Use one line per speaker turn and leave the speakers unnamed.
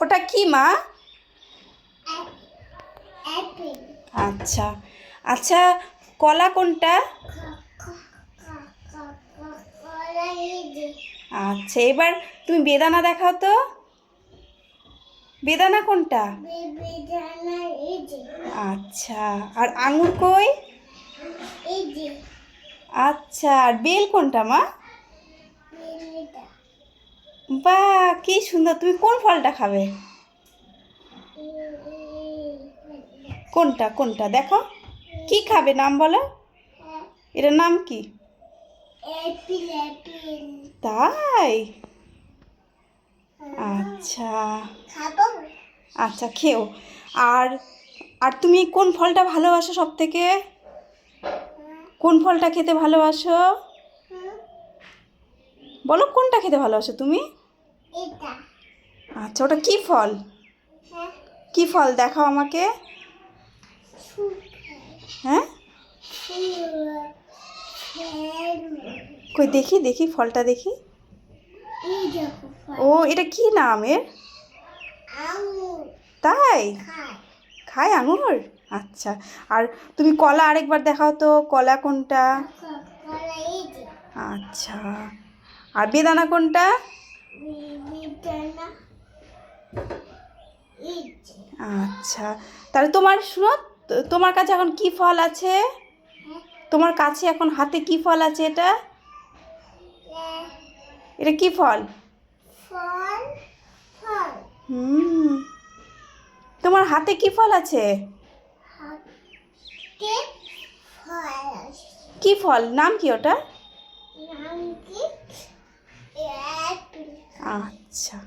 ওটা কি মা?
অ্যাপেল।
আচ্ছা আচ্ছা, কলা কোনটা? আচ্ছা, এবার তুমি বেদানা দেখাও তো। বেদানা কোনটা? আচ্ছা, আর আঙুর কই? আচ্ছা, আর বেল কোনটা মা? বাহ, কি সুন্দর! তুমি কোন ফলটা খাবে? কোনটা কোনটা দেখো, কি খাবে নাম বলো? এটার নাম কি? তাই? আচ্ছা আচ্ছা, খেও। আর আর তুমি কোন ফলটা ভালোবাসো সব থেকে? কোন ফলটা খেতে ভালোবাসো বলো, কোনটা খেতে ভালোবাসো তুমি? আচ্ছা, ওটা কি ফল? কি ফল দেখাও আমাকে। হ্যাঁ, কই দেখি দেখি ফলটা দেখি। ও, এটা কি নাম এর? তাই? খায় আঙুর? আচ্ছা, আর তুমি কলা আরেকবার দেখাও তো, কলা কোনটা? আচ্ছা, আর বেদানা কোনটা? আচ্ছা, তাহলে তোমার শুনো, তোমার কাছে এখন কি ফল আছে? তোমার কাছে এখন হাতে কি ফল আছে? এটা এটা কি ফল? হুম, তোমার হাতে কি ফল আছে? কি ফল, নাম কি ওটা? আচ্ছা।